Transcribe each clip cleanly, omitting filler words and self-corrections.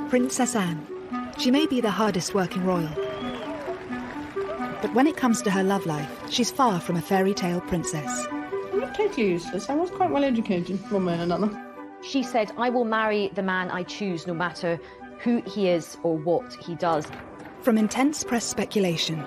Princess Anne. She may be the hardest working royal, but when it comes to her love life, she's far from a fairy tale princess. I'm not totally useless. I was quite well educated, one way and another. She said, "I will marry the man I choose, no matter who he is or what he does." From intense press speculation.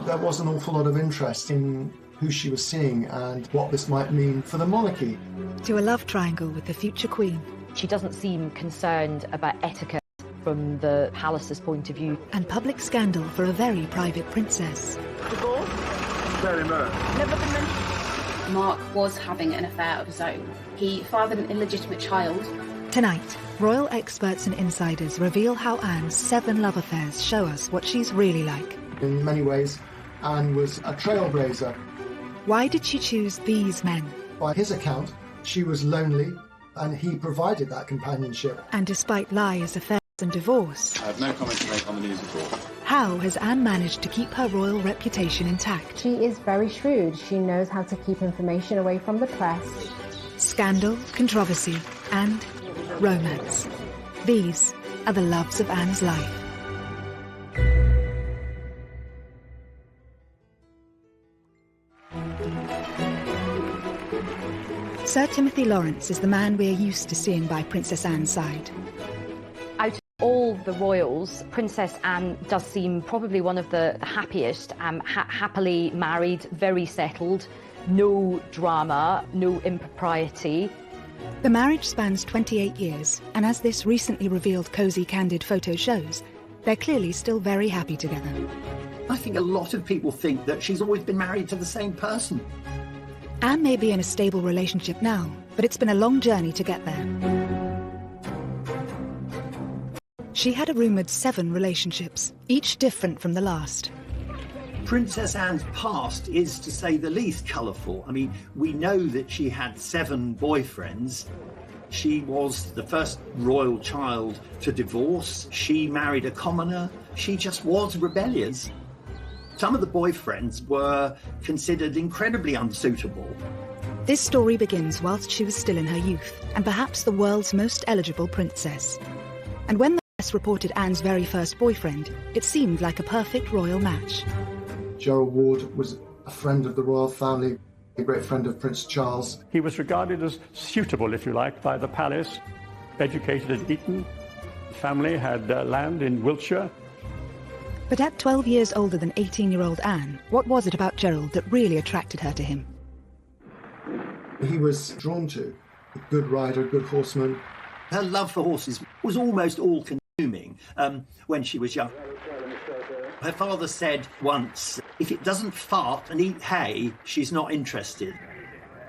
There was an awful lot of interest in who she was seeing and what this might mean for the monarchy. To a love triangle with the future queen. She doesn't seem concerned about etiquette from the palace's point of view. And public scandal for a very private princess. Divorce? Very much. Never been mentioned. Mark was having an affair of his own. He fathered an illegitimate child. Tonight, royal experts and insiders reveal how Anne's 7 love affairs show us what she's really like. In many ways, Anne was a trailblazer. Why did she choose these men? By his account, she was lonely, and he provided that companionship. And despite lies, affairs and divorce... I have no comment to make on the news at all. How has Anne managed to keep her royal reputation intact? She is very shrewd. She knows how to keep information away from the press. Scandal, controversy, and romance. These are the loves of Anne's life. Sir Timothy Lawrence is the man we're used to seeing by Princess Anne's side. Out of all the royals, Princess Anne does seem probably one of the happiest, happily married, very settled, no drama, no impropriety. The marriage spans 28 years, and as this recently revealed cosy, candid photo shows, they're clearly still very happy together. I think a lot of people think that she's always been married to the same person. Anne may be in a stable relationship now, but it's been a long journey to get there. She had a rumoured 7 relationships, each different from the last. Princess Anne's past is, to say the least, colourful. I mean, we know that she had 7 boyfriends. She was the first royal child to divorce. She married a commoner. She just was rebellious. Some of the boyfriends were considered incredibly unsuitable. This story begins whilst she was still in her youth, and perhaps the world's most eligible princess. And when the press reported Anne's very first boyfriend, it seemed like a perfect royal match. Gerald Ward was a friend of the royal family, a great friend of Prince Charles. He was regarded as suitable, if you like, by the palace, educated at Eton. The family had land in Wiltshire. But at 12 years older than 18-year-old Anne, what was it about Gerald that really attracted her to him? He was drawn to a good rider, a good horseman. Her love for horses was almost all-consuming when she was young. Her father said once, if it doesn't fart and eat hay, she's not interested.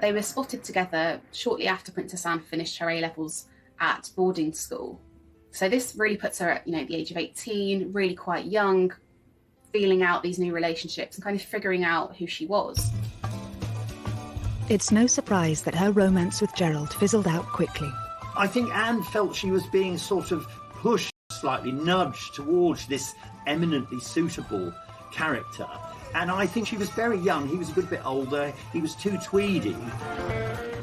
They were spotted together shortly after Princess Anne finished her A-levels at boarding school. So this really puts her at, the age of 18, really quite young, feeling out these new relationships and kind of figuring out who she was. It's no surprise that her romance with Gerald fizzled out quickly. I think Anne felt she was being sort of pushed, slightly nudged towards this eminently suitable character. And I think she was very young. He was a good bit older. He was too tweedy.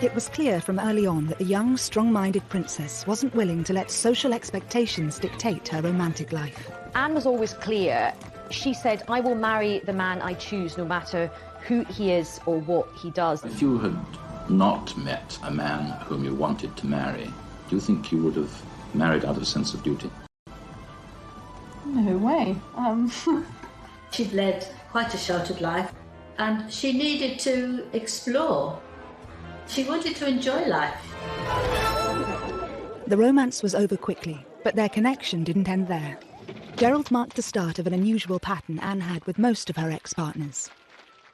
It was clear from early on that the young, strong-minded princess wasn't willing to let social expectations dictate her romantic life. Anne was always clear. She said, "I will marry the man I choose, no matter who he is or what he does." If you had not met a man whom you wanted to marry, do you think you would have married out of a sense of duty? No way. She'd led quite a sheltered life, and she needed to explore. She wanted to enjoy life. The romance was over quickly, but their connection didn't end there. Gerald marked the start of an unusual pattern Anne had with most of her ex-partners.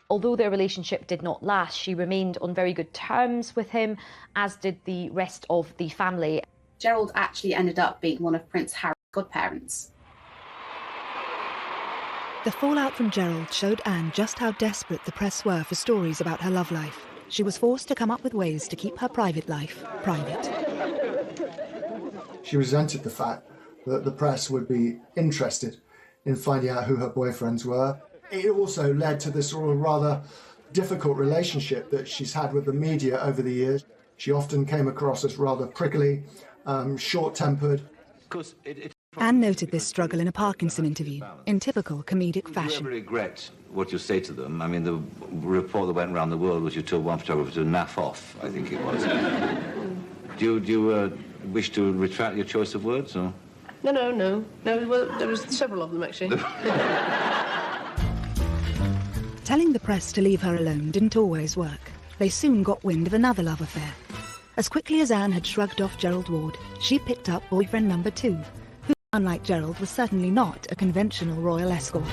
Although their relationship did not last, she remained on very good terms with him, as did the rest of the family. Gerald actually ended up being one of Prince Harry's godparents. The fallout from Gerald showed Anne just how desperate the press were for stories about her love life. She was forced to come up with ways to keep her private life private. She resented the fact that the press would be interested in finding out who her boyfriends were. It also led to this sort of rather difficult relationship that she's had with the media over the years. She often came across as rather prickly, short-tempered. Of course, it's Anne noted this struggle in a Parkinson interview, in typical comedic fashion. Do you ever regret what you say to them? I mean, the report that went around the world was you told one photographer to naff off, I think it was. Do you wish to retract your choice of words, or...? No. Well, there was several of them, actually. Telling the press to leave her alone didn't always work. They soon got wind of another love affair. As quickly as Anne had shrugged off Gerald Ward, she picked up boyfriend number 2, who, unlike Gerald, was certainly not a conventional royal escort.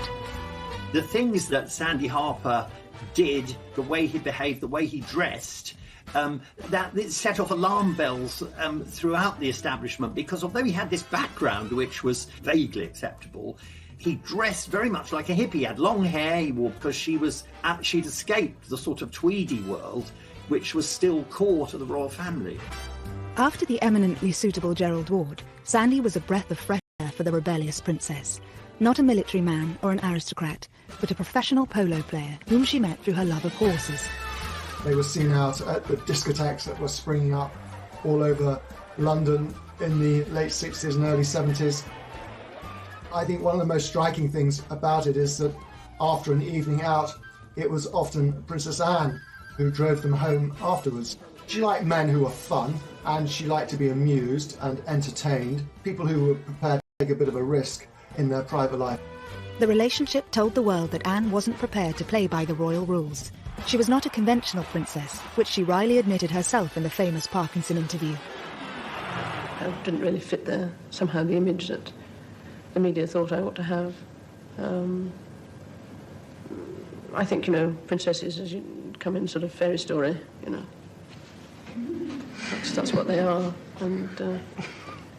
The things that Sandy Harper did, the way he behaved, the way he dressed, that it set off alarm bells throughout the establishment, because although he had this background which was vaguely acceptable, he dressed very much like a hippie. He had long hair, he wore, because she'd escaped the sort of Tweedy world, which was still core to the royal family. After the eminently suitable Gerald Ward, Sandy was a breath of fresh air for the rebellious princess. Not a military man or an aristocrat, but a professional polo player whom she met through her love of horses. They were seen out at the discotheques that were springing up all over London in the late 60s and early 70s. I think one of the most striking things about it is that after an evening out, it was often Princess Anne who drove them home afterwards. She liked men who were fun, and she liked to be amused and entertained, people who were prepared to take a bit of a risk in their private life. The relationship told the world that Anne wasn't prepared to play by the royal rules. She was not a conventional princess, which she wryly admitted herself in the famous Parkinson interview. I didn't really fit somehow the image that the media thought I ought to have. I think, princesses, as you come in sort of fairy story, that's what they are, and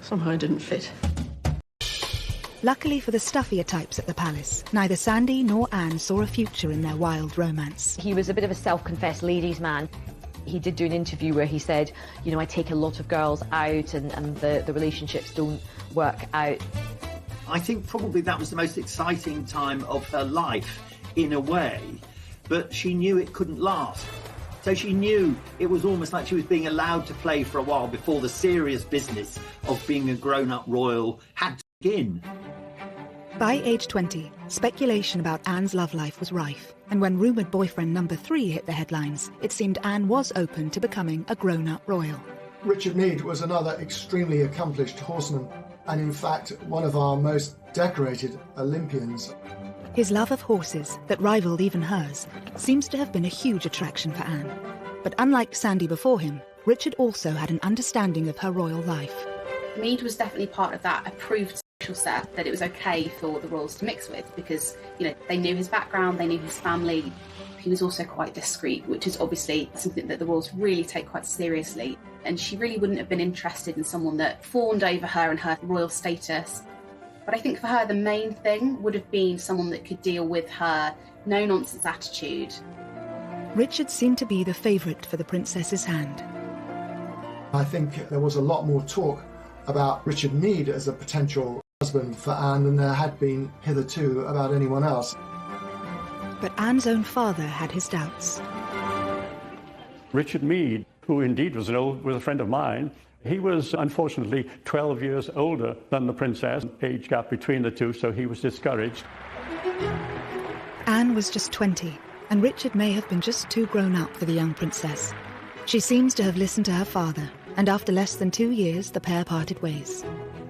somehow I didn't fit. Luckily for the stuffier types at the palace, neither Sandy nor Anne saw a future in their wild romance. He was a bit of a self-confessed ladies' man. He did do an interview where he said, I take a lot of girls out and the relationships don't work out. I think probably that was the most exciting time of her life, in a way, but she knew it couldn't last. So she knew it was almost like she was being allowed to play for a while before the serious business of being a grown-up royal had to begin. By age 20, speculation about Anne's love life was rife, and when rumoured boyfriend number 3 hit the headlines, it seemed Anne was open to becoming a grown-up royal. Richard Meade was another extremely accomplished horseman, and in fact one of our most decorated Olympians. His love of horses, that rivalled even hers, seems to have been a huge attraction for Anne. But unlike Sandy before him, Richard also had an understanding of her royal life. Meade was definitely part of that approved social set that it was okay for the royals to mix with, because they knew his background, they knew his family. He was also quite discreet, which is obviously something that the royals really take quite seriously, and she really wouldn't have been interested in someone that fawned over her and her royal status. But I think for her the main thing would have been someone that could deal with her no-nonsense attitude. Richard seemed to be the favourite for the princess's hand. I think there was a lot more talk about Richard Meade as a potential husband for Anne than there had been hitherto about anyone else. But Anne's own father had his doubts. Richard Meade, who indeed was a friend of mine, he was unfortunately 12 years older than the princess, age gap between the two, so he was discouraged. Anne was just 20, and Richard may have been just too grown up for the young princess. She seems to have listened to her father, and after less than 2 years, the pair parted ways.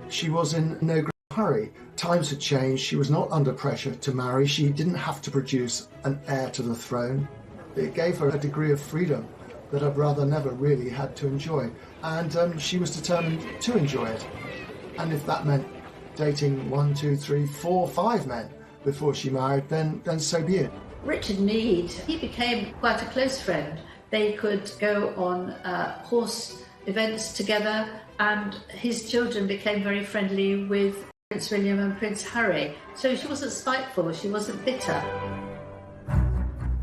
She was in no great hurry. Times had changed. She was not under pressure to marry. She didn't have to produce an heir to the throne. It gave her a degree of freedom that her brother never really had to enjoy. And she was determined to enjoy it. And if that meant dating 1, 2, 3, 4, 5 men before she married, then so be it. Richard Meade, he became quite a close friend. They could go on horse events together, and his children became very friendly with Prince William and Prince Harry. So she wasn't spiteful, she wasn't bitter.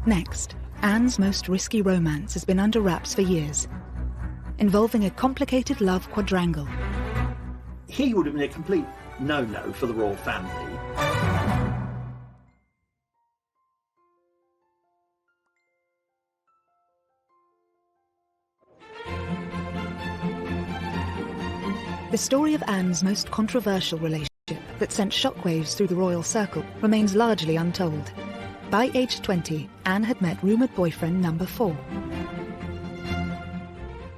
Next, Anne's most risky romance has been under wraps for years, involving a complicated love quadrangle. He would have been a complete no-no for the royal family. The story of Anne's most controversial relationship that sent shockwaves through the royal circle remains largely untold. By age 20, Anne had met rumoured boyfriend number 4.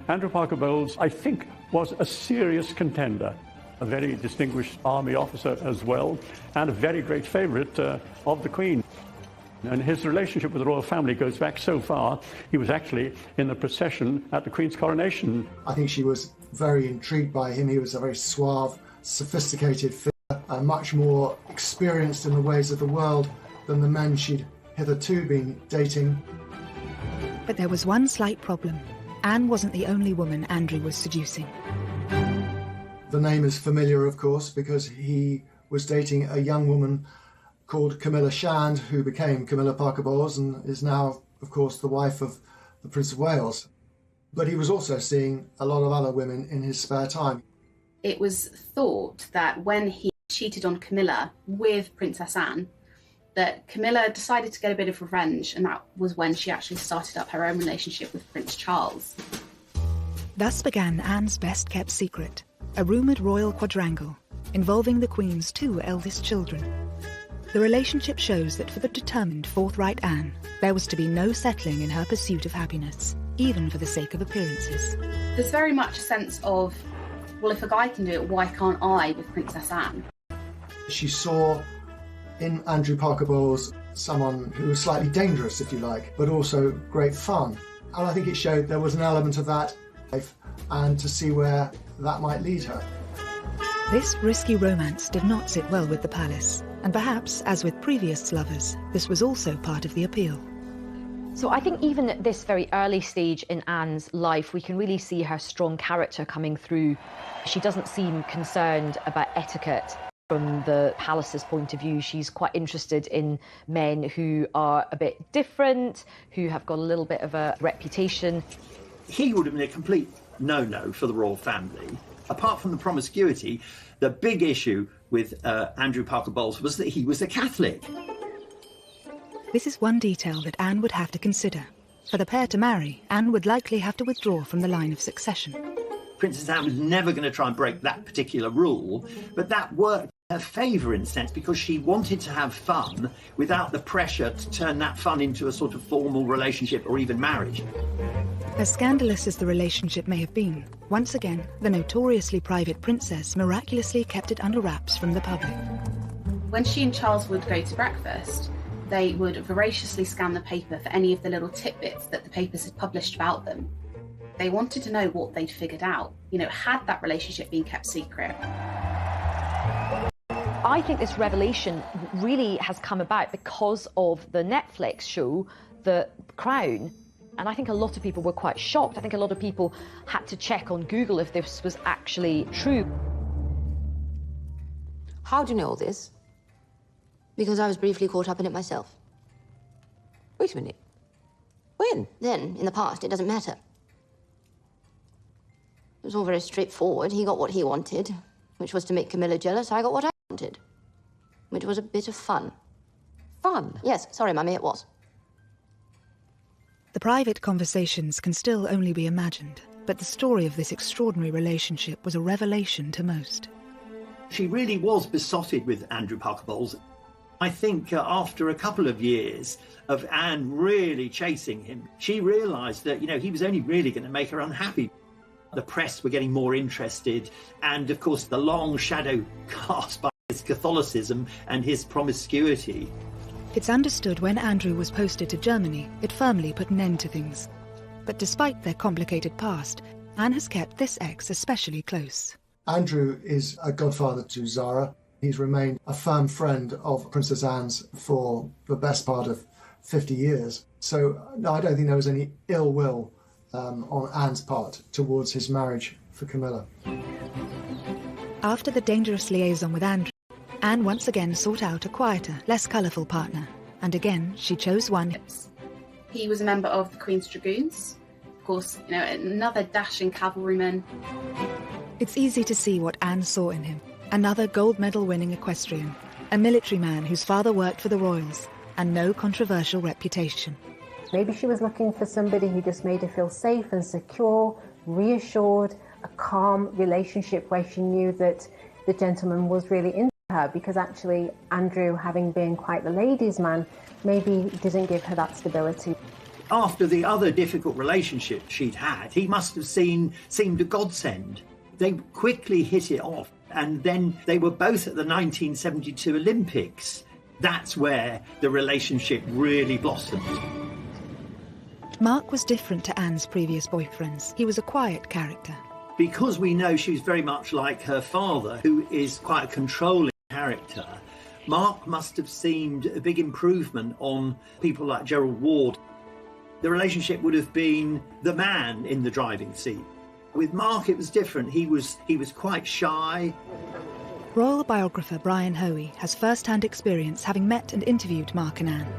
Andrew Parker Bowles, I think, was a serious contender, a very distinguished army officer as well, and a very great favourite of the Queen. And his relationship with the royal family goes back so far, he was actually in the procession at the Queen's coronation. I think she was very intrigued by him. He was a very suave, sophisticated figure, much more experienced in the ways of the world than the men she'd hitherto been dating. But there was one slight problem. Anne wasn't the only woman Andrew was seducing. The name is familiar, of course, because he was dating a young woman called Camilla Shand, who became Camilla Parker Bowles and is now, of course, the wife of the Prince of Wales. But he was also seeing a lot of other women in his spare time. It was thought that when he cheated on Camilla with Princess Anne, that Camilla decided to get a bit of revenge, and that was when she actually started up her own relationship with Prince Charles. Thus began Anne's best-kept secret, a rumoured royal quadrangle involving the Queen's 2 eldest children. The relationship shows that for the determined, forthright Anne, there was to be no settling in her pursuit of happiness, even for the sake of appearances. There's very much a sense of, well, if a guy can do it, why can't I with Princess Anne? She saw in Andrew Parker Bowles someone who was slightly dangerous, if you like, but also great fun. And I think it showed there was an element of that life, and to see where that might lead her. This risky romance did not sit well with the palace, and perhaps, as with previous lovers, this was also part of the appeal. So I think even at this very early stage in Anne's life, we can really see her strong character coming through. She doesn't seem concerned about etiquette. From the palace's point of view, she's quite interested in men who are a bit different, who have got a little bit of a reputation. He would have been a complete no-no for the royal family. Apart from the promiscuity, the big issue with Andrew Parker Bowles was that he was a Catholic. This is one detail that Anne would have to consider. For the pair to marry, Anne would likely have to withdraw from the line of succession. Princess Anne was never going to try and break that particular rule, but that worked in her favour in a sense because she wanted to have fun without the pressure to turn that fun into a sort of formal relationship or even marriage. As scandalous as the relationship may have been, once again, the notoriously private princess miraculously kept it under wraps from the public. When she and Charles would go to breakfast, they would voraciously scan the paper for any of the little tidbits that the papers had published about them. They wanted to know what they'd figured out. You know, had that relationship been kept secret? I think this revelation really has come about because of the Netflix show, The Crown. And I think a lot of people were quite shocked. I think a lot of people had to check on Google if this was actually true. How do you know all this? Because I was briefly caught up in it myself. Wait a minute. When? Then, in the past, it doesn't matter. It was all very straightforward. He got what he wanted, which was to make Camilla jealous. I got what I wanted, which was a bit of fun. Fun? Yes, sorry, Mummy, it was. The private conversations can still only be imagined, but the story of this extraordinary relationship was a revelation to most. She really was besotted with Andrew Parker Bowles. I think after a couple of years of Anne really chasing him, she realised that, you know, he was only really going to make her unhappy. The press were getting more interested, and of course the long shadow cast by his Catholicism and his promiscuity. It's understood when Andrew was posted to Germany, it firmly put an end to things. But despite their complicated past, Anne has kept this ex especially close. Andrew is a godfather to Zara. He's remained a firm friend of Princess Anne's for the best part of 50 years. So no, I don't think there was any ill will on Anne's part towards his marriage for Camilla. After the dangerous liaison with Andrew, Anne once again sought out a quieter, less colourful partner, and again she chose one. He was a member of the Queen's Dragoons, of course, you know, another dashing cavalryman. It's easy to see what Anne saw in him. Another gold medal winning equestrian, a military man whose father worked for the royals, and no controversial reputation. Maybe she was looking for somebody who just made her feel safe and secure, reassured, a calm relationship where she knew that the gentleman was really interested. her, because actually Andrew, having been quite the ladies' man, maybe didn't give her that stability. After the other difficult relationship she'd had, he must have seemed a godsend. They quickly hit it off, and then they were both at the 1972 Olympics. That's where the relationship really blossomed. Mark was different to Anne's previous boyfriends. He was a quiet character. Because we know she's very much like her father, who is quite a controlling character, Mark must have seemed a big improvement on people like Gerald Ward. The relationship would have been the man in the driving seat. With Mark, it was different. He was quite shy. Royal biographer Brian Hoey has first-hand experience having met and interviewed Mark and Anne.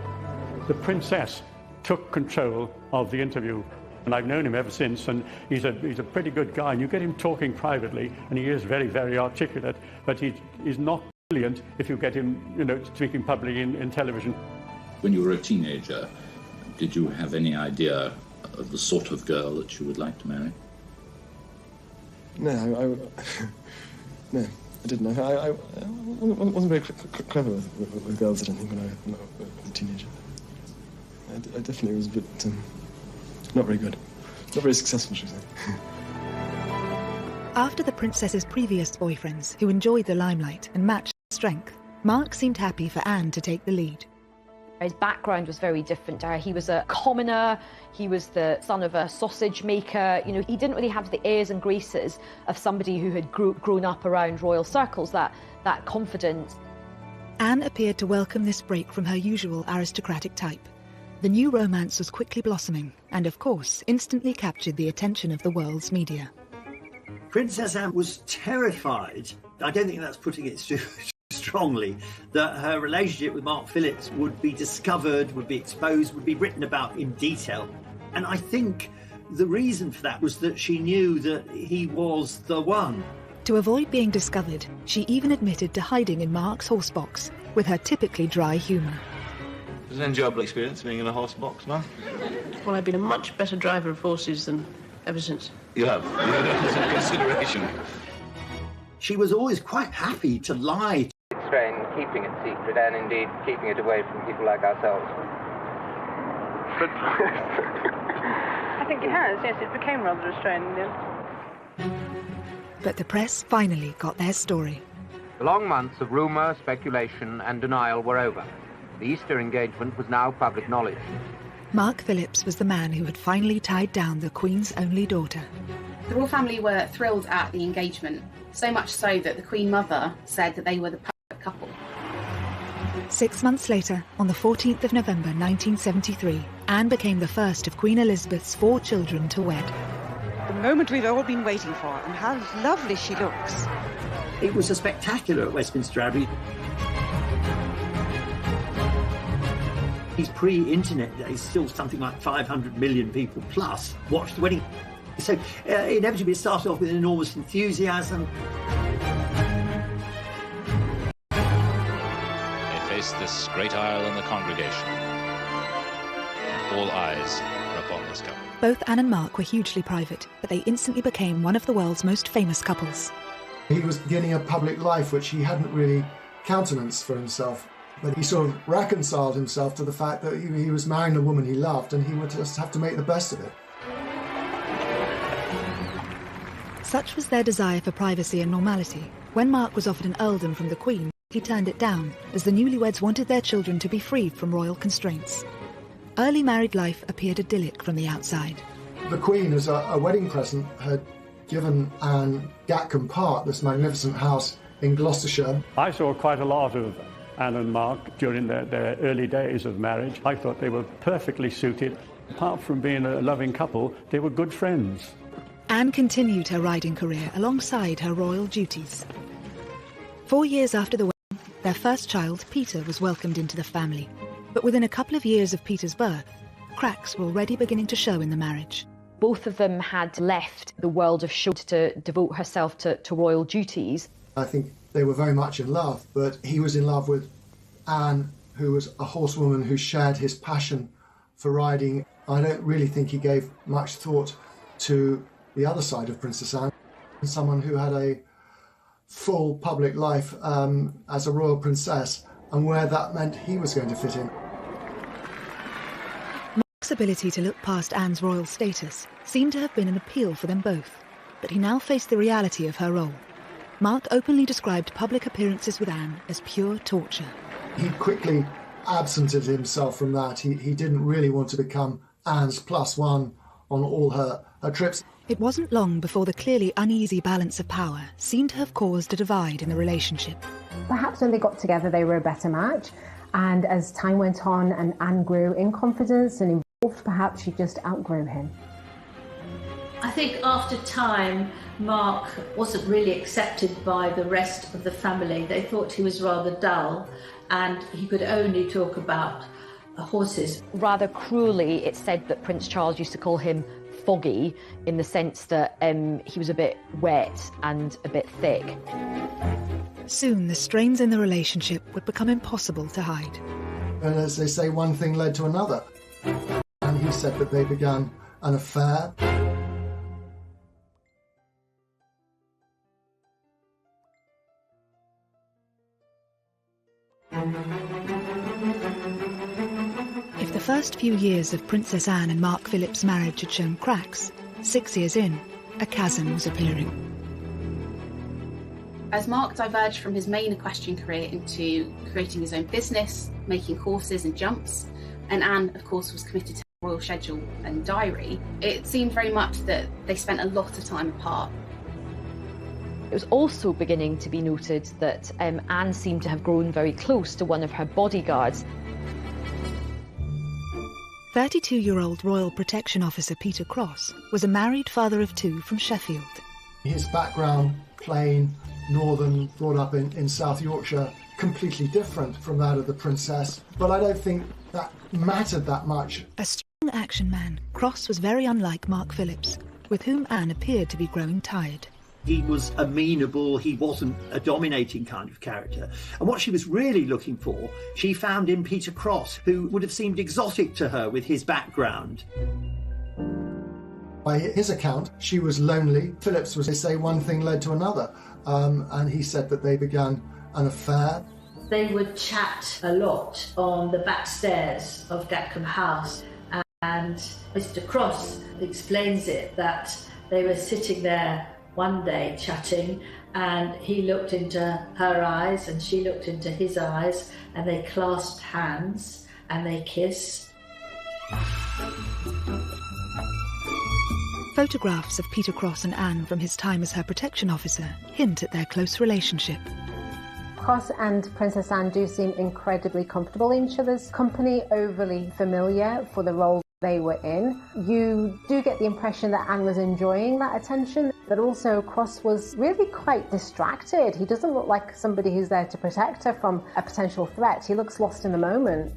The princess took control of the interview, and I've known him ever since, and he's a pretty good guy, and you get him talking privately, and he is very, very articulate, but he's not brilliant if you get him, speaking publicly in television. When you were a teenager, did you have any idea of the sort of girl that you would like to marry? No, no, I didn't. I wasn't very clever with girls, I don't think, when I was a teenager. I definitely was a bit not very good. Not very successful, should I say. After the princess's previous boyfriends, who enjoyed the limelight and matched strength, Mark seemed happy for Anne to take the lead. His background was very different to her. He was a commoner, he was the son of a sausage maker. He didn't really have the airs and graces of somebody who had grown up around royal circles, that confidence. Anne appeared to welcome this break from her usual aristocratic type. The new romance was quickly blossoming and, of course, instantly captured the attention of the world's media. Princess Anne was terrified. I don't think that's putting it too strongly, that her relationship with Mark Phillips would be discovered, would be exposed, would be written about in detail. And I think the reason for that was that she knew that he was the one. To avoid being discovered, she even admitted to hiding in Mark's horse box, with her typically dry humour. It was an enjoyable experience being in a horse box, man. Well, I've been a much better driver of horses than ever since. You have. That's a consideration. She was always quite happy to lie. Strain keeping it secret and indeed keeping it away from people like ourselves. But I think it has, yes, it became rather a strain in the end. But the press finally got their story. The long months of rumour, speculation and denial were over. The Easter engagement was now public knowledge. Mark Phillips was the man who had finally tied down the Queen's only daughter. The royal family were thrilled at the engagement, so much so that the Queen Mother said that they were the perfect couple. 6 months later, on the 14th of November 1973, Anne became the first of Queen Elizabeth's 4 children to wed. The moment we've all been waiting for, and how lovely she looks. It was a spectacular at Westminster Abbey. These pre-internet days, still something like 500 million people plus watched the wedding. So inevitably it started off with enormous enthusiasm. They faced this great aisle and the congregation. All eyes were upon this couple. Both Anne and Mark were hugely private, but they instantly became one of the world's most famous couples. He was beginning a public life which he hadn't really countenanced for himself. But he sort of reconciled himself to the fact that he was marrying a woman he loved and he would just have to make the best of it. Such was their desire for privacy and normality. When Mark was offered an earldom from the Queen, he turned it down, as the newlyweds wanted their children to be freed from royal constraints. Early married life appeared idyllic from the outside. The Queen, as a wedding present, had given Anne Gatcombe Park, this magnificent house in Gloucestershire. I saw quite a lot of Anne and Mark during their early days of marriage. I thought they were perfectly suited. Apart from being a loving couple, they were good friends. Anne continued her riding career alongside her royal duties. 4 years after the wedding, their first child, Peter, was welcomed into the family. But within a couple of years of Peter's birth, cracks were already beginning to show in the marriage. Both of them had left the world of show to devote herself to royal duties. I think they were very much in love, but he was in love with Anne, who was a horsewoman who shared his passion for riding. I don't really think he gave much thought to the other side of Princess Anne, someone who had a full public life as a royal princess and where that meant he was going to fit in. Mark's ability to look past Anne's royal status seemed to have been an appeal for them both, but he now faced the reality of her role. Mark openly described public appearances with Anne as pure torture. He quickly absented himself from that. He didn't really want to become Anne's +1 on all her trips. It wasn't long before the clearly uneasy balance of power seemed to have caused a divide in the relationship. Perhaps when they got together they were a better match, and as time went on and Anne grew in confidence and involved, perhaps she just outgrew him. I think after time, Mark wasn't really accepted by the rest of the family. They thought he was rather dull and he could only talk about horses. Rather cruelly, it's said that Prince Charles used to call him foggy, in the sense that he was a bit wet and a bit thick. Soon the strains in the relationship would become impossible to hide. And as they say, one thing led to another. And he said that they began an affair. If the first few years of Princess Anne and Mark Philip's marriage had shown cracks, 6 years in, a chasm was appearing. As Mark diverged from his main equestrian career into creating his own business, making horses and jumps, and Anne, of course, was committed to the royal schedule and diary, it seemed very much that they spent a lot of time apart. It was also beginning to be noted that Anne seemed to have grown very close to one of her bodyguards. 32-year-old Royal Protection Officer Peter Cross was a married father of 2 from Sheffield. His background, plain, northern, brought up in South Yorkshire, completely different from that of the princess, but I don't think that mattered that much. A strong action man, Cross was very unlike Mark Phillips, with whom Anne appeared to be growing tired. He was amenable, he wasn't a dominating kind of character. And what she was really looking for, she found in Peter Cross, who would have seemed exotic to her with his background. By his account, she was lonely. Phillips was, they say, one thing led to another. And he said that they began an affair. They would chat a lot on the back stairs of Dackham House. And Mr. Cross explains it, that they were sitting there one day chatting, and he looked into her eyes and she looked into his eyes, and they clasped hands and they kissed. Photographs of Peter Cross and Anne from his time as her protection officer hint at their close relationship. Cross and Princess Anne do seem incredibly comfortable in each other's company, overly familiar for the role they were in. You do get the impression that Anne was enjoying that attention, but also Cross was really quite distracted. He doesn't look like somebody who's there to protect her from a potential threat. He looks lost in the moment.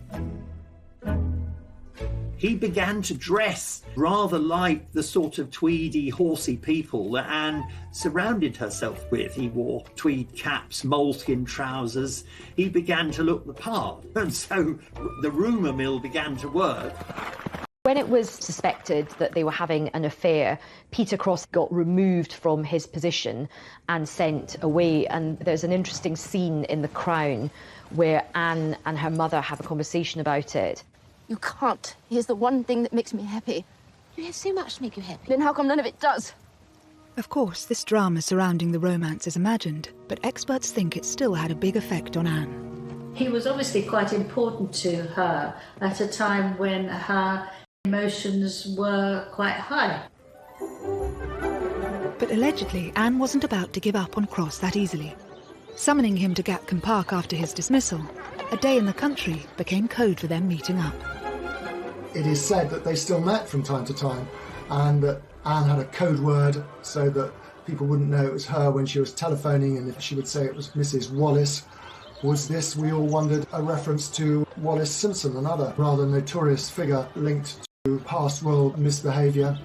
He began to dress rather like the sort of tweedy, horsey people that Anne surrounded herself with. He wore tweed caps, moleskin trousers. He began to look the part, and so the rumour mill began to work. When it was suspected that they were having an affair, Peter Cross got removed from his position and sent away. And there's an interesting scene in The Crown where Anne and her mother have a conversation about it. You can't. Here's the one thing that makes me happy. You have so much to make you happy. Then how come none of it does? Of course, this drama surrounding the romance is imagined, but experts think it still had a big effect on Anne. He was obviously quite important to her at a time when her emotions were quite high. But allegedly, Anne wasn't about to give up on Cross that easily. Summoning him to Gatcombe Park after his dismissal, a day in the country became code for them meeting up. It is said that they still met from time to time, and that Anne had a code word so that people wouldn't know it was her when she was telephoning, and if she would say it was Mrs. Wallace. Was this, we all wondered, a reference to Wallis Simpson, another rather notorious figure linked to past royal misbehaviour?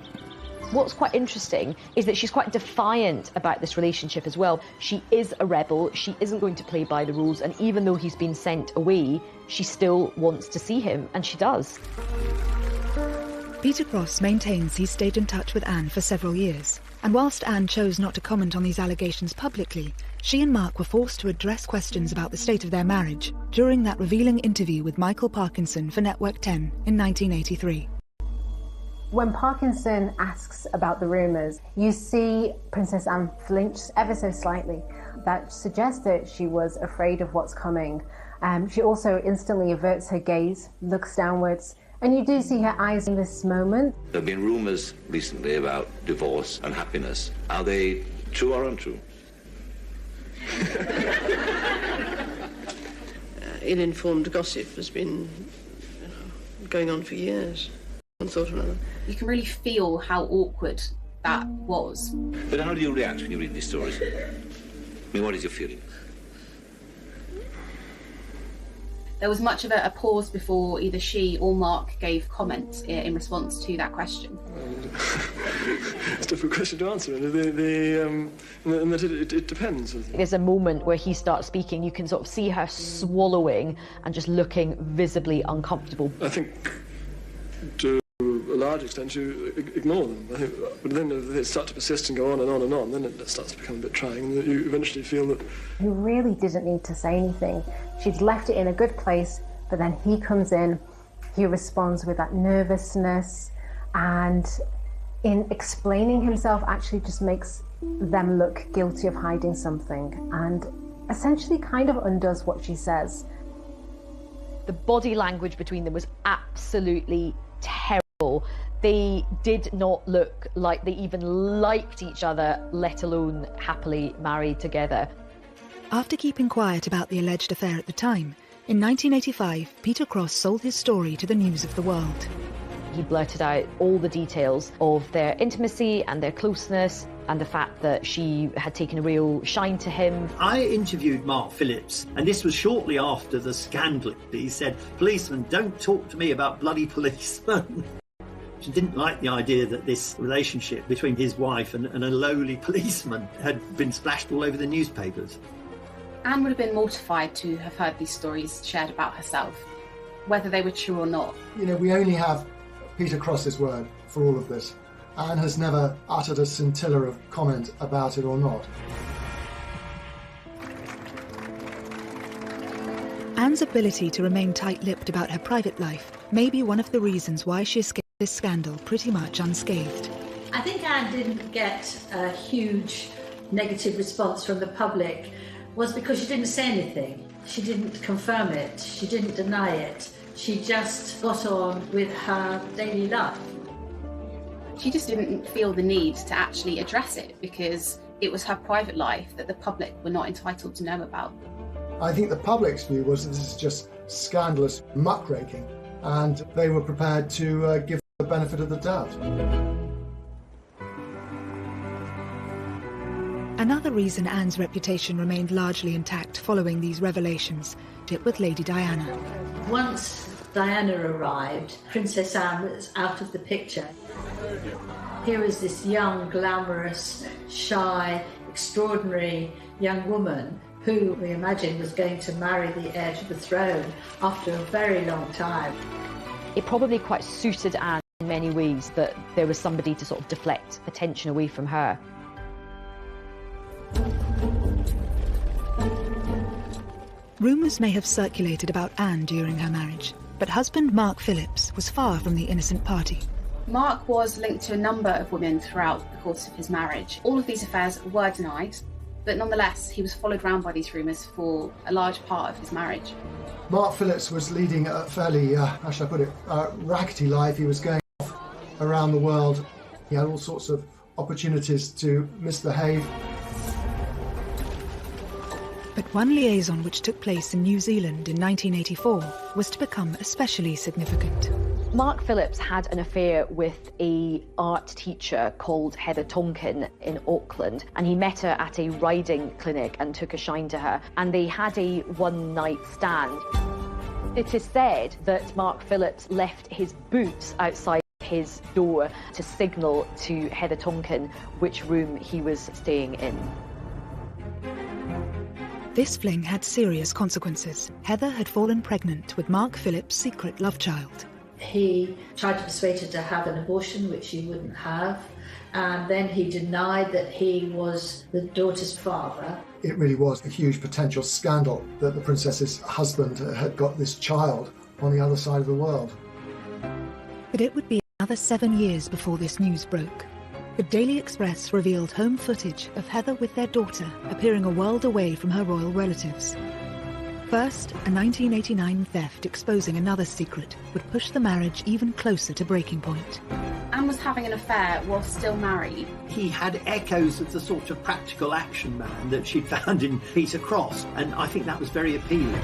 What's quite interesting is that she's quite defiant about this relationship as well. She is a rebel, she isn't going to play by the rules, and even though he's been sent away, she still wants to see him, and she does. Peter Cross maintains he stayed in touch with Anne for several years, And whilst Anne chose not to comment on these allegations publicly, she and Mark were forced to address questions about the state of their marriage during that revealing interview with Michael Parkinson for Network 10 in 1983. When Parkinson asks about the rumours, you see Princess Anne flinch ever so slightly. That suggests that she was afraid of what's coming. She also instantly averts her gaze, looks downwards, and you do see her eyes in this moment. There have been rumours recently about divorce and happiness. Are they true or untrue? Ill-informed gossip has been going on for years, one thought or another. You can really feel how awkward that was. But how do you react when you read these stories? I mean, what is your feeling? There was much of a pause before either she or Mark gave comment in response to that question. It's a difficult question to answer, and that it depends. There's a moment where he starts speaking, you can sort of see her swallowing and just looking visibly uncomfortable. I think to a large extent you ignore them. I think, but then if they start to persist and go on and on and on, then it starts to become a bit trying, and you eventually feel that... He really didn't need to say anything. She'd left it in a good place, but then he comes in, he responds with that nervousness, and in explaining himself actually just makes them look guilty of hiding something, and essentially kind of undoes what she says. The body language between them was absolutely terrible. They did not look like they even liked each other, let alone happily married together. After keeping quiet about the alleged affair at the time, in 1985, Peter Cross sold his story to the News of the World. He blurted out all the details of their intimacy and their closeness, and the fact that she had taken a real shine to him. I interviewed Mark Phillips, and this was shortly after the scandal. He said, "Policeman, don't talk to me about bloody policemen." She didn't like the idea that this relationship between his wife and a lowly policeman had been splashed all over the newspapers. Anne would have been mortified to have heard these stories shared about herself, whether they were true or not. You know, we only have Peter Cross's word for all of this. Anne has never uttered a scintilla of comment about it or not. Anne's ability to remain tight-lipped about her private life may be one of the reasons why she escaped this scandal pretty much unscathed. I think Anne didn't get a huge negative response from the public was because she didn't say anything. She didn't confirm it. She didn't deny it. She just got on with her daily life. She just didn't feel the need to actually address it because it was her private life that the public were not entitled to know about. I think the public's view was that this is just scandalous muckraking, and they were prepared to give the benefit of the doubt. Another reason Anne's reputation remained largely intact following these revelations was with Lady Diana. Once Diana arrived, Princess Anne was out of the picture. Here is this young, glamorous, shy, extraordinary young woman who we imagine was going to marry the heir to the throne after a very long time. It probably quite suited Anne in many ways that there was somebody to sort of deflect attention away from her. Rumours may have circulated about Anne during her marriage, but husband Mark Phillips was far from the innocent party. Mark was linked to a number of women throughout the course of his marriage. All of these affairs were denied, but nonetheless he was followed around by these rumours for a large part of his marriage. Mark Phillips was leading a fairly, how shall I put it, rackety life. He was going off around the world. He had all sorts of opportunities to misbehave. But one liaison which took place in New Zealand in 1984 was to become especially significant. Mark Phillips had an affair with an art teacher called Heather Tonkin in Auckland, and he met her at a riding clinic and took a shine to her, and they had a one-night stand. It is said that Mark Phillips left his boots outside his door to signal to Heather Tonkin which room he was staying in. This fling had serious consequences. Heather had fallen pregnant with Mark Phillips' secret love child. He tried to persuade her to have an abortion, which she wouldn't have, and then he denied that he was the daughter's father. It really was a huge potential scandal that the princess's husband had got this child on the other side of the world. But it would be another 7 years before this news broke. The Daily Express revealed home footage of Heather with their daughter appearing a world away from her royal relatives. First, a 1989 theft exposing another secret would push the marriage even closer to breaking point. Anne was having an affair while still married. He had echoes of the sort of practical action man that she'd found in Peter Cross, and I think that was very appealing.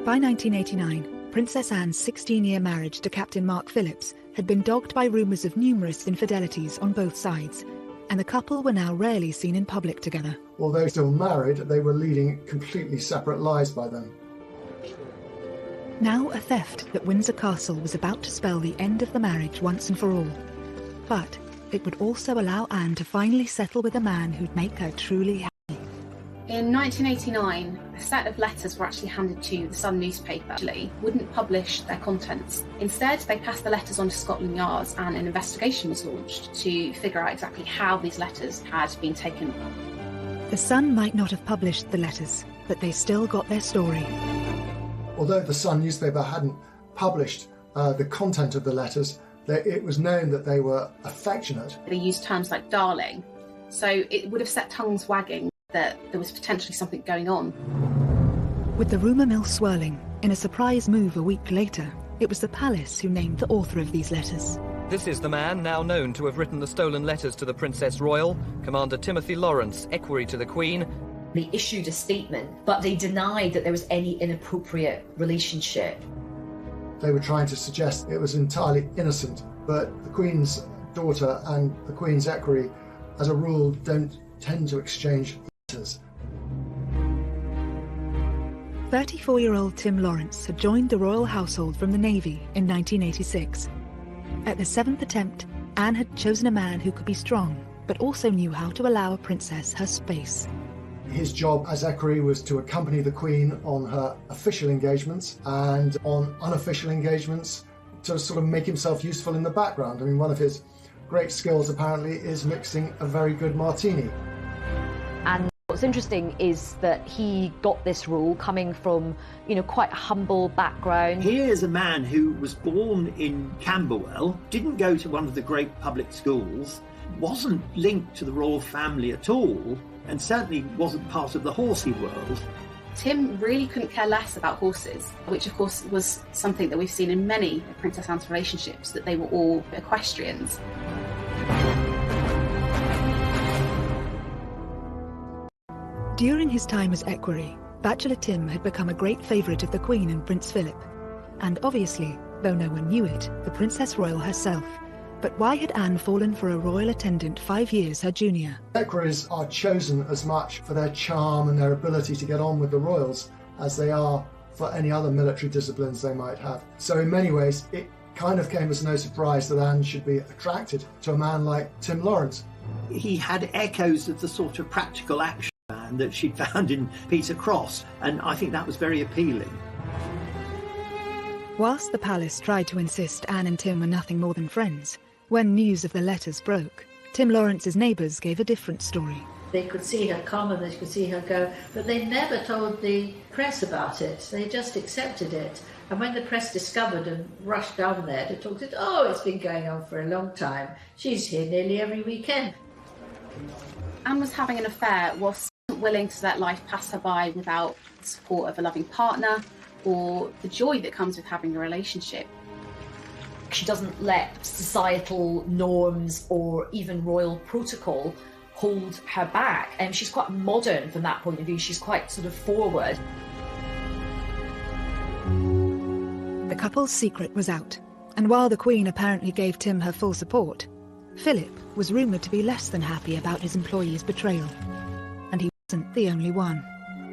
By 1989, Princess Anne's 16-year marriage to Captain Mark Phillips had been dogged by rumours of numerous infidelities on both sides, and the couple were now rarely seen in public together. Although still married, they were leading completely separate lives by then. Now a theft at Windsor Castle was about to spell the end of the marriage once and for all. But it would also allow Anne to finally settle with a man who'd make her truly happy. In 1989, a set of letters were actually handed to the Sun newspaper. Actually, wouldn't publish their contents. Instead, they passed the letters on to Scotland Yard, and an investigation was launched to figure out exactly how these letters had been taken. The Sun might not have published the letters, but they still got their story. Although the Sun newspaper hadn't published the content of the letters, it was known that they were affectionate. They used terms like darling, so it would have set tongues wagging that there was potentially something going on. With the rumour mill swirling, in a surprise move a week later, it was the palace who named the author of these letters. This is the man now known to have written the stolen letters to the Princess Royal, Commander Timothy Lawrence, equerry to the Queen. They issued a statement, but they denied that there was any inappropriate relationship. They were trying to suggest it was entirely innocent, but the Queen's daughter and the Queen's equerry, as a rule, don't tend to exchange letters. 34-year-old Tim Lawrence had joined the royal household from the Navy in 1986. At the seventh attempt, Anne had chosen a man who could be strong, but also knew how to allow a princess her space. His job as equerry was to accompany the Queen on her official engagements, and on unofficial engagements to sort of make himself useful in the background. I mean, one of his great skills apparently is mixing a very good martini. And what's interesting is that he got this role coming from, quite a humble background. Here's a man who was born in Camberwell, didn't go to one of the great public schools, wasn't linked to the royal family at all, and certainly wasn't part of the horsey world. Tim really couldn't care less about horses, which of course was something that we've seen in many of Princess Anne's relationships, that they were all equestrians. During his time as equerry, Bachelor Tim had become a great favourite of the Queen and Prince Philip. And obviously, though no one knew it, the Princess Royal herself. But why had Anne fallen for a royal attendant 5 years her junior? Equerries are chosen as much for their charm and their ability to get on with the royals as they are for any other military disciplines they might have. So in many ways, it kind of came as no surprise that Anne should be attracted to a man like Tim Lawrence. He had echoes of the sort of practical action man that she'd found in Peter Cross, and I think that was very appealing. Whilst the palace tried to insist Anne and Tim were nothing more than friends, when news of the letters broke, Tim Lawrence's neighbours gave a different story. They could see her come and they could see her go, but they never told the press about it. They just accepted it. And when the press discovered and rushed down there to talk to it, it's been going on for a long time. She's here nearly every weekend. Anne was having an affair whilst not willing to let life pass her by without the support of a loving partner or the joy that comes with having a relationship. She doesn't let societal norms or even royal protocol hold her back. And she's quite modern from that point of view. She's quite sort of forward. The couple's secret was out, and while the Queen apparently gave Tim her full support, Philip was rumoured to be less than happy about his employee's betrayal. And he wasn't the only one.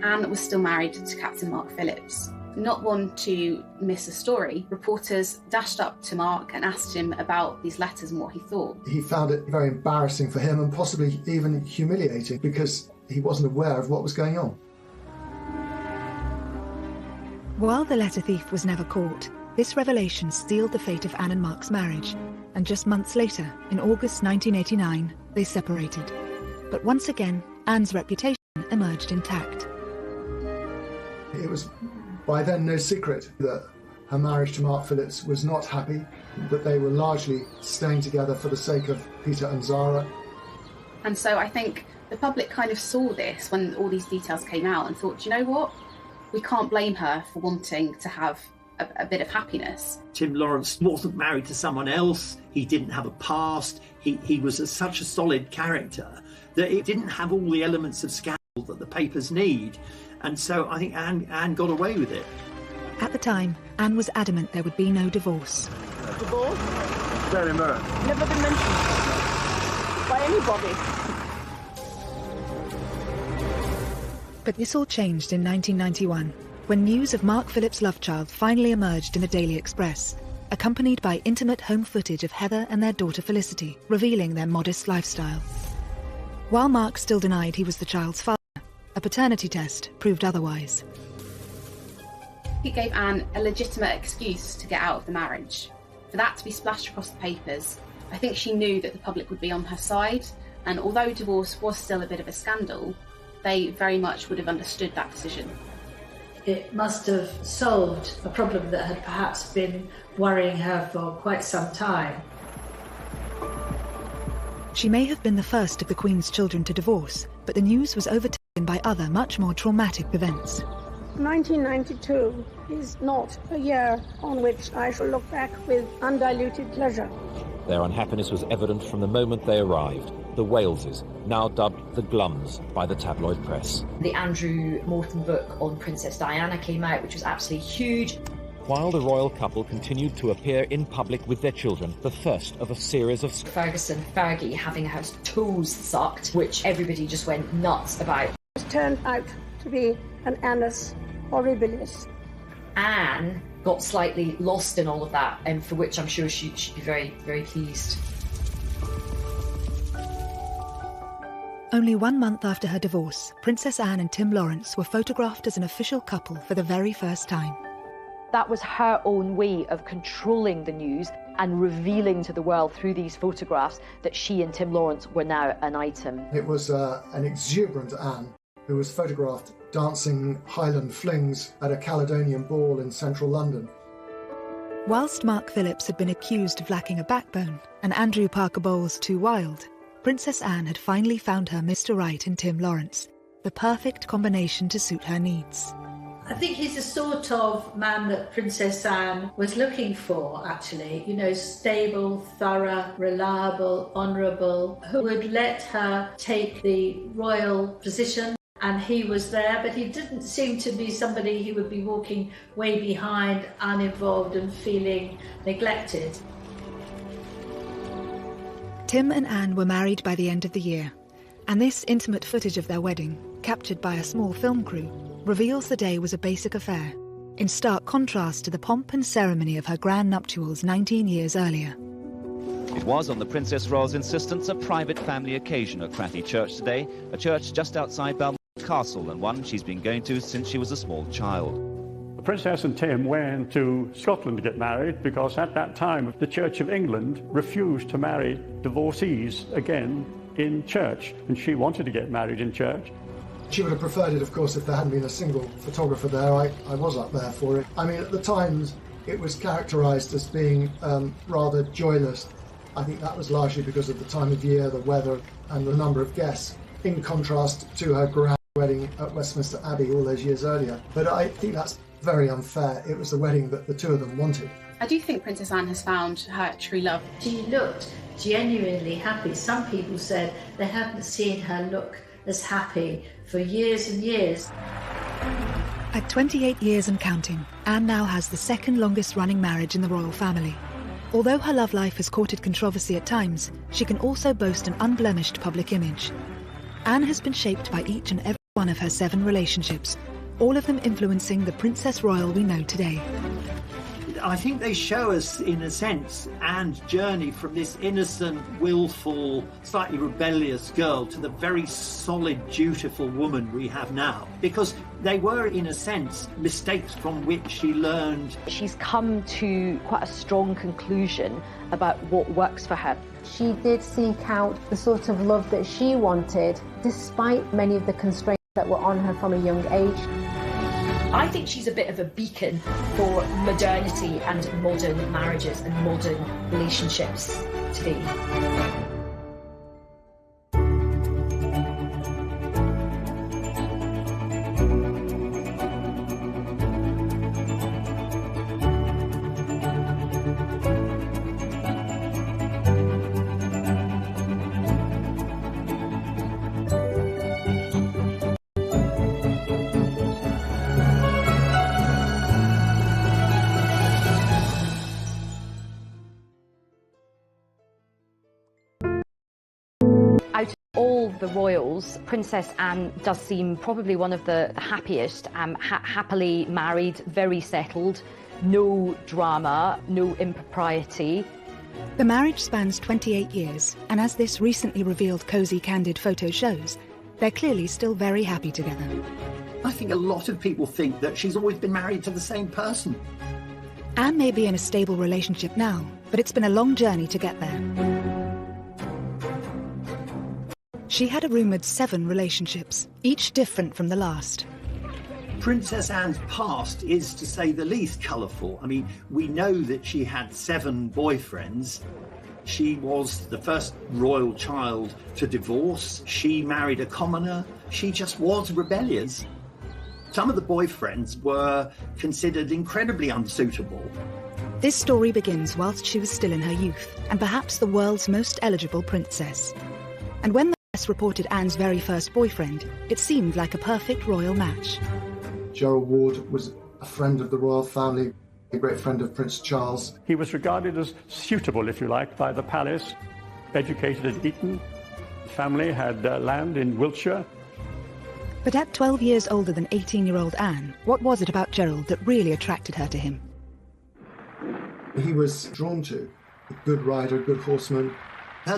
Anne was still married to Captain Mark Phillips. Not one to miss a story, reporters dashed up to Mark and asked him about these letters and what he thought. He found it very embarrassing for him and possibly even humiliating because he wasn't aware of what was going on. While the letter thief was never caught, this revelation sealed the fate of Anne and Mark's marriage, and just months later, in August 1989, they separated. But once again, Anne's reputation emerged intact. It was by then no secret that her marriage to Mark Phillips was not happy, that they were largely staying together for the sake of Peter and Zara. And so I think the public kind of saw this when all these details came out and thought, you know what? We can't blame her for wanting to have a bit of happiness. Tim Lawrence wasn't married to someone else. He didn't have a past. He was such a solid character that it didn't have all the elements of scandal that the papers need. And so I think Anne got away with it. At the time, Anne was adamant there would be no divorce. Divorce? Very much. Never been mentioned by anybody. But this all changed in 1991, when news of Mark Phillips' love child finally emerged in the Daily Express, accompanied by intimate home footage of Heather and their daughter Felicity, revealing their modest lifestyle. While Mark still denied he was the child's father, a paternity test proved otherwise. It gave Anne a legitimate excuse to get out of the marriage. For that to be splashed across the papers, I think she knew that the public would be on her side, and although divorce was still a bit of a scandal, they very much would have understood that decision. It must have solved a problem that had perhaps been worrying her for quite some time. She may have been the first of the Queen's children to divorce, but the news was overtaken by other, much more traumatic events. 1992 is not a year on which I shall look back with undiluted pleasure. Their unhappiness was evident from the moment they arrived. The Waleses, now dubbed the Glums by the tabloid press. The Andrew Morton book on Princess Diana came out, which was absolutely huge. While the royal couple continued to appear in public with their children, the first of a series of Fergie having her toes sucked, which everybody just went nuts about. It turned out to be an annus horribilis. Anne got slightly lost in all of that, and for which I'm sure she'd be very, very pleased. Only 1 month after her divorce, Princess Anne and Tim Lawrence were photographed as an official couple for the very first time. That was her own way of controlling the news and revealing to the world through these photographs that she and Tim Lawrence were now an item. It was an exuberant Anne who was photographed dancing Highland flings at a Caledonian ball in central London. Whilst Mark Phillips had been accused of lacking a backbone and Andrew Parker Bowles too wild, Princess Anne had finally found her Mr. Right in Tim Lawrence, the perfect combination to suit her needs. I think he's the sort of man that Princess Anne was looking for, actually. You know, stable, thorough, reliable, honourable, who would let her take the royal position. And he was there, but he didn't seem to be somebody who would be walking way behind, uninvolved and feeling neglected. Tim and Anne were married by the end of the year, and this intimate footage of their wedding, captured by a small film crew, reveals the day was a basic affair, in stark contrast to the pomp and ceremony of her grand nuptials 19 years earlier. It was, on the Princess Royal's insistence, a private family occasion at Crathy Church today, a church just outside Balmoral Castle, and one she's been going to since she was a small child. The Princess and Tim went to Scotland to get married because at that time the Church of England refused to marry divorcees again in church, and she wanted to get married in church. She would have preferred it, of course, if there hadn't been a single photographer there. I was up there for it. I mean, at the Times, it was characterised as being rather joyless. I think that was largely because of the time of year, the weather, and the number of guests, in contrast to her grand wedding at Westminster Abbey all those years earlier. But I think that's very unfair. It was the wedding that the two of them wanted. I do think Princess Anne has found her true love. She looked genuinely happy. Some people said they hadn't seen her look as happy for years and years. At 28 years and counting, Anne now has the second longest running marriage in the royal family. Although her love life has courted controversy at times, she can also boast an unblemished public image. Anne has been shaped by each and every one of her 7 relationships, all of them influencing the Princess Royal we know today. I think they show us, in a sense, Anne's journey from this innocent, willful, slightly rebellious girl to the very solid, dutiful woman we have now. Because they were, in a sense, mistakes from which she learned. She's come to quite a strong conclusion about what works for her. She did seek out the sort of love that she wanted, despite many of the constraints that were on her from a young age. I think she's a bit of a beacon for modernity and modern marriages and modern relationships today. Out of all the royals, Princess Anne does seem probably one of the happiest, happily married, very settled, no drama, no impropriety. The marriage spans 28 years, and as this recently revealed cosy, candid photo shows, they're clearly still very happy together. I think a lot of people think that she's always been married to the same person. Anne may be in a stable relationship now, but it's been a long journey to get there. She had a rumoured 7 relationships, each different from the last. Princess Anne's past is, to say the least, colourful. I mean, we know that she had 7 boyfriends. She was the first royal child to divorce. She married a commoner. She just was rebellious. Some of the boyfriends were considered incredibly unsuitable. This story begins whilst she was still in her youth, and perhaps the world's most eligible princess. And when the press reported Anne's very first boyfriend, it seemed like a perfect royal match. Gerald Ward was a friend of the royal family, a great friend of Prince Charles. He was regarded as suitable, if you like, by the palace, educated at Eton. His family had land in Wiltshire. But at 12 years older than 18-year-old Anne, what was it about Gerald that really attracted her to him? He was drawn to a good rider, a good horseman. Her